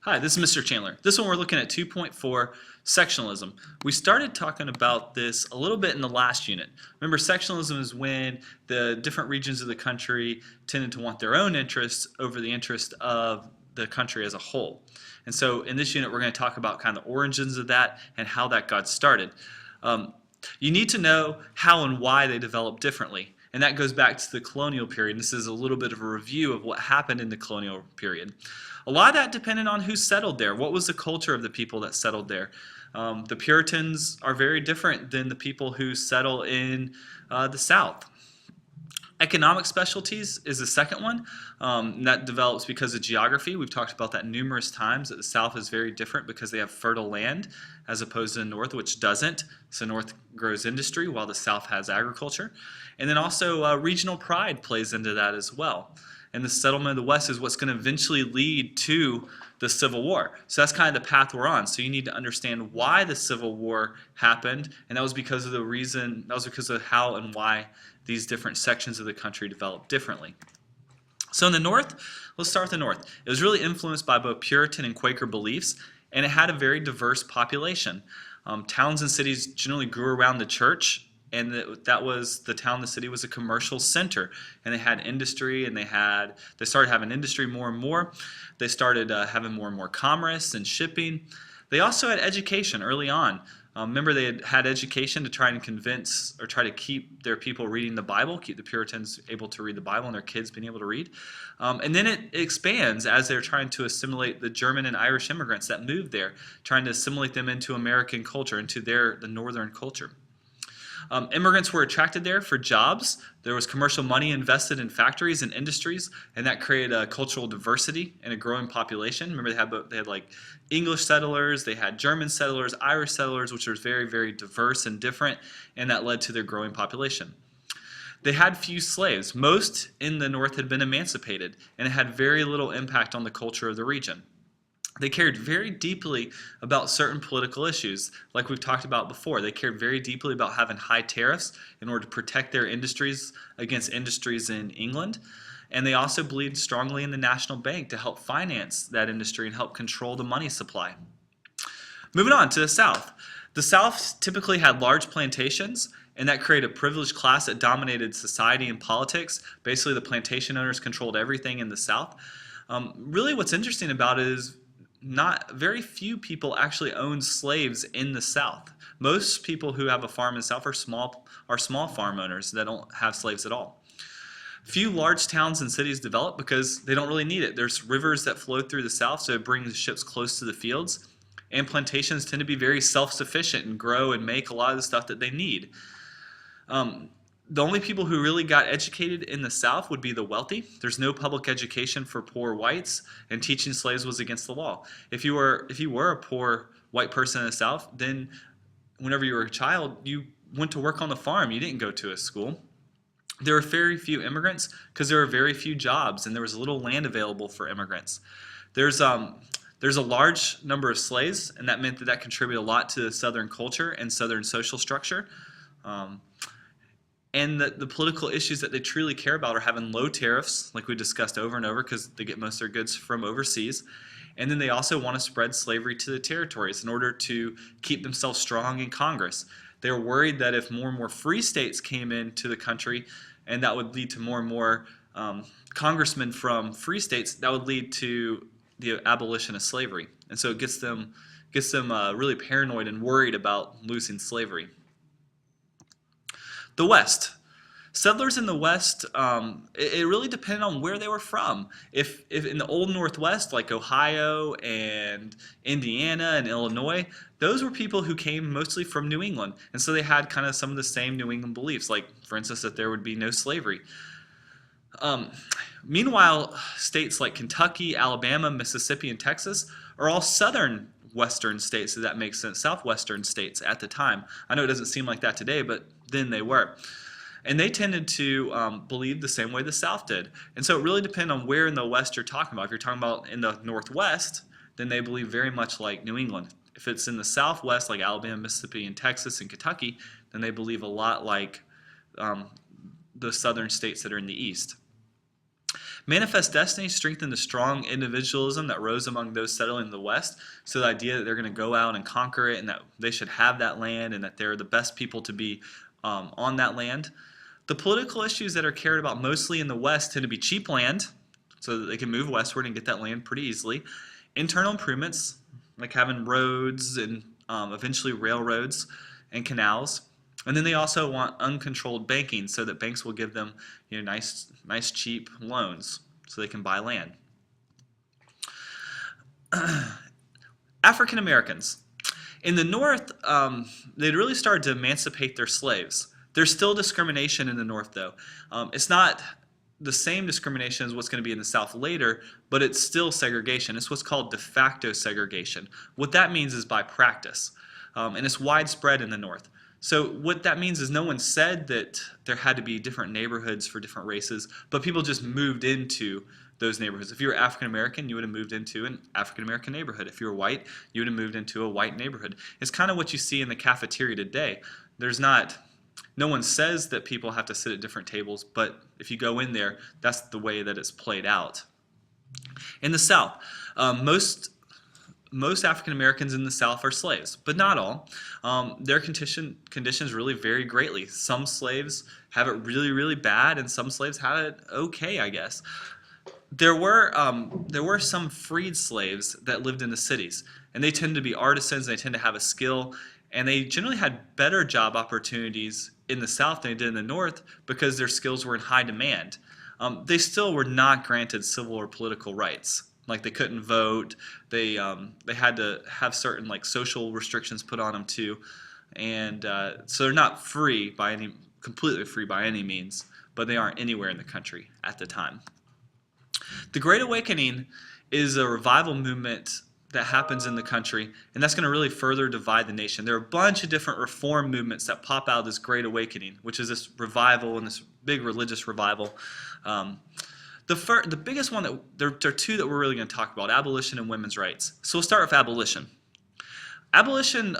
Hi, this is Mr. Chandler. This one we're looking at 2.4, sectionalism. We started talking about this a little bit in the last unit. Remember, sectionalism is when the different regions of the country tended to want their own interests over the interest of the country as a whole. And so in this unit we're going to talk about kind of the origins of that and how that got started. You need to know how and why they developed differently. And that goes back to the colonial period. This is a little bit of a review of what happened in the colonial period. A lot of that depended on who settled there. What was the culture of the people that settled there? The Puritans are very different than the people who settle in the South. Economic specialties is the second one. That develops because of geography. We've talked about that numerous times, that the South is very different because they have fertile land as opposed to the North, which doesn't. So North grows industry while the South has agriculture. And then also regional pride plays into that as well. And the settlement of the West is what's going to eventually lead to the Civil War. So that's kind of the path we're on. So you need to understand why the Civil War happened, and that was because of how and why these different sections of the country developed differently. So in the North, let's start with the North. It was really influenced by both Puritan and Quaker beliefs, and it had a very diverse population. Towns and cities generally grew around the church, and the city was a commercial center, and they had industry, and they started having industry more and more. They started having more and more commerce and shipping. They also had education early on. Remember, they had education to try and convince or try to keep their people reading the Bible, keep the Puritans able to read the Bible and their kids being able to read. And then it expands as they're trying to assimilate the German and Irish immigrants that moved there, trying to assimilate them into American culture, into the northern culture. Immigrants were attracted there for jobs. There was commercial money invested in factories and industries, and that created a cultural diversity and a growing population. Remember, they had like English settlers, they had German settlers, Irish settlers, which were very, very diverse and different, and that led to their growing population. They had few slaves. Most in the North had been emancipated, and it had very little impact on the culture of the region. They cared very deeply about certain political issues, like we've talked about before. They cared very deeply about having high tariffs in order to protect their industries against industries in England. And they also believed strongly in the national bank to help finance that industry and help control the money supply. Moving on to the South. The South typically had large plantations, and that created a privileged class that dominated society and politics. Basically, the plantation owners controlled everything in the South. Really, what's interesting about it is not very few people actually own slaves in the South. Most people who have a farm in the South are small farm owners that don't have slaves at all. Few large towns and cities develop because they don't really need it. There's rivers that flow through the South, so it brings ships close to the fields. And plantations tend to be very self-sufficient and grow and make a lot of the stuff that they need. The only people who really got educated in the South would be the wealthy. There's no public education for poor whites, and teaching slaves was against the law. If you were a poor white person in the South, then whenever you were a child, you went to work on the farm. You didn't go to a school. There were very few immigrants because there were very few jobs, and there was little land available for immigrants. There's a large number of slaves, and that meant that contributed a lot to the Southern culture and Southern social structure. And the political issues that they truly care about are having low tariffs, like we discussed over and over, because they get most of their goods from overseas. And then they also want to spread slavery to the territories in order to keep themselves strong in Congress. They were worried that if more and more free states came into the country, and that would lead to more and more congressmen from free states, that would lead to the abolition of slavery. And so it gets them really paranoid and worried about losing slavery. The West. Settlers in the West, it really depended on where they were from. If in the old Northwest, like Ohio and Indiana and Illinois, those were people who came mostly from New England. And so they had kind of some of the same New England beliefs, like, for instance, that there would be no slavery. Meanwhile, states like Kentucky, Alabama, Mississippi, and Texas are all southern western states, if that makes sense, southwestern states at the time. I know it doesn't seem like that today, but then they were. And they tended to believe the same way the South did. And so it really depends on where in the West you're talking about. If you're talking about in the Northwest, then they believe very much like New England. If it's in the Southwest, like Alabama, Mississippi, and Texas, and Kentucky, then they believe a lot like the southern states that are in the East. Manifest Destiny strengthened the strong individualism that rose among those settling in the West. So the idea that they're going to go out and conquer it and that they should have that land and that they're the best people to be on that land. The political issues that are cared about mostly in the West tend to be cheap land, so that they can move westward and get that land pretty easily. Internal improvements, like having roads and eventually railroads and canals. And then they also want uncontrolled banking so that banks will give them nice cheap loans so they can buy land. African Americans. In the North, they'd really started to emancipate their slaves. There's still discrimination in the North, though. It's not the same discrimination as what's going to be in the South later, but it's still segregation. It's what's called de facto segregation. What that means is by practice, and it's widespread in the North. So what that means is no one said that there had to be different neighborhoods for different races, but people just moved into those neighborhoods. If you were African American, you would have moved into an African American neighborhood. If you were white, you would have moved into a white neighborhood. It's kind of what you see in the cafeteria today. No one says that people have to sit at different tables, but if you go in there, that's the way that it's played out. In the South, most African Americans in the South are slaves, but not all. Their conditions really vary greatly. Some slaves have it really, really bad, and some slaves have it okay, I guess. There were some freed slaves that lived in the cities, and they tend to be artisans. They tend to have a skill, and they generally had better job opportunities in the South than they did in the North because their skills were in high demand. They still were not granted civil or political rights. Like they couldn't vote. They had to have certain social restrictions put on them too, and so they're not completely free by any means, but they aren't anywhere in the country at the time. The Great Awakening is a revival movement that happens in the country, and that's going to really further divide the nation. There are a bunch of different reform movements that pop out of this Great Awakening, which is this revival and this big religious revival. The biggest one, there are two that we're really going to talk about, abolition and women's rights. So we'll start with abolition. Abolition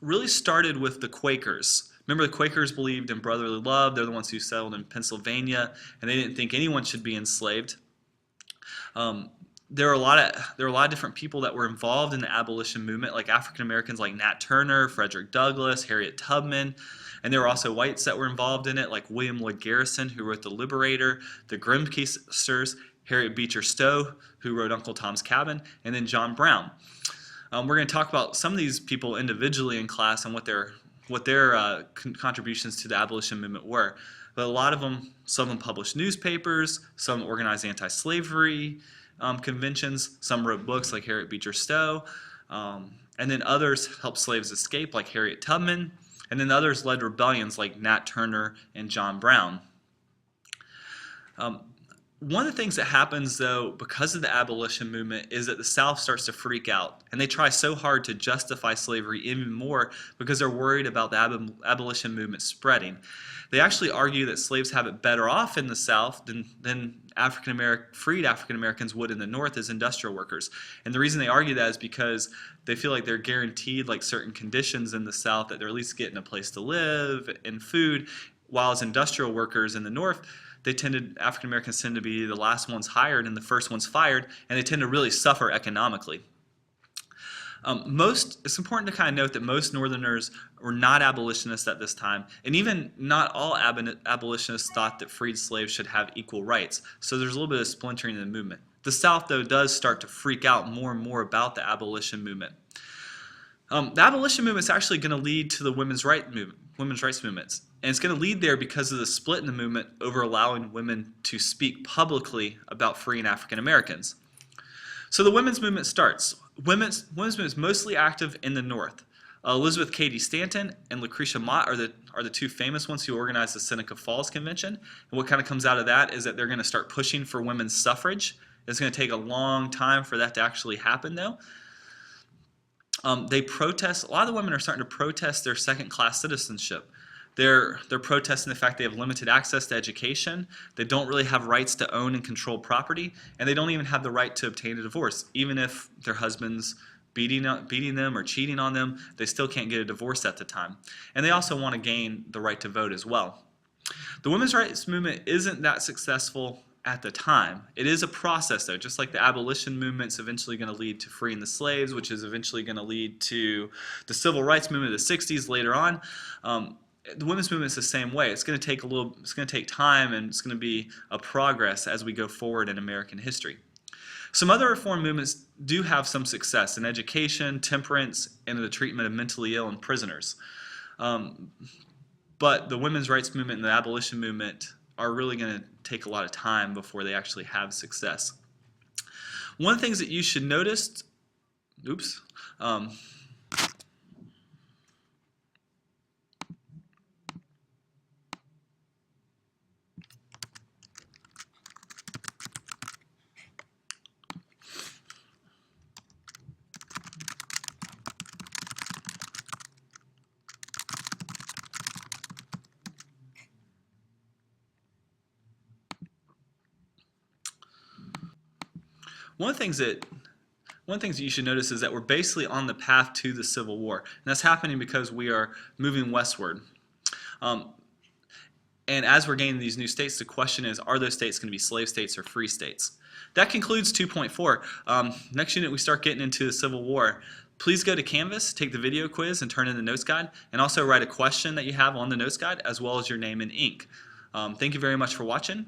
really started with the Quakers. Remember, the Quakers believed in brotherly love. They're the ones who settled in Pennsylvania, and they didn't think anyone should be enslaved. There are a lot of different people that were involved in the abolition movement, like African Americans like Nat Turner, Frederick Douglass, Harriet Tubman. And there were also whites that were involved in it, like William Lloyd Garrison, who wrote The Liberator, the Grimke sisters, Harriet Beecher Stowe, who wrote Uncle Tom's Cabin, and then John Brown. We're going to talk about some of these people individually in class and what their contributions to the abolition movement were. But some of them published newspapers, some organized anti-slavery conventions, some wrote books like Harriet Beecher Stowe, and then others helped slaves escape like Harriet Tubman. And then others led rebellions like Nat Turner and John Brown. One of the things that happens, though, because of the abolition movement is that the South starts to freak out. And they try so hard to justify slavery even more because they're worried about the abolition movement spreading. They actually argue that slaves have it better off in the South than freed African Americans would in the North as industrial workers. And the reason they argue that is because they feel like they're guaranteed certain conditions in the South, that they're at least getting a place to live and food, while as industrial workers in the North, African Americans tend to be the last ones hired and the first ones fired, and they tend to really suffer economically. It's important to kind of note that most Northerners were not abolitionists at this time, and even not all abolitionists thought that freed slaves should have equal rights. So there's a little bit of splintering in the movement. The South, though, does start to freak out more and more about the abolition movement. The abolition movement is actually going to lead to the women's rights movements. And it's going to lead there because of the split in the movement over allowing women to speak publicly about freeing African Americans. So the women's movement starts. Women's movement is mostly active in the North. Elizabeth Cady Stanton and Lucretia Mott are the two famous ones who organized the Seneca Falls Convention. And what kind of comes out of that is that they're going to start pushing for women's suffrage. It's going to take a long time for that to actually happen, though. They protest. A lot of the women are starting to protest their second-class citizenship. They're protesting the fact they have limited access to education. They don't really have rights to own and control property, and they don't even have the right to obtain a divorce. Even if their husband's beating them or cheating on them, they still can't get a divorce at the time. And they also want to gain the right to vote as well. The women's rights movement isn't that successful at the time. It is a process, though, just like the abolition movement's eventually going to lead to freeing the slaves, which is eventually going to lead to the civil rights movement of the 60s later on. The women's movement is the same way. It's going to take it's going to take time, and it's going to be a progress as we go forward in American history. Some other reform movements do have some success in education, temperance, and in the treatment of mentally ill and prisoners. But the women's rights movement and the abolition movement are really going to take a lot of time before they actually have success. One of the things that you should notice, One of the things that you should notice is that we're basically on the path to the Civil War. And that's happening because we are moving westward. And as we're gaining these new states, the question is, are those states going to be slave states or free states? That concludes 2.4. Next unit, we start getting into the Civil War. Please go to Canvas, take the video quiz, and turn in the notes guide, and also write a question that you have on the notes guide, as well as your name in ink. Thank you very much for watching.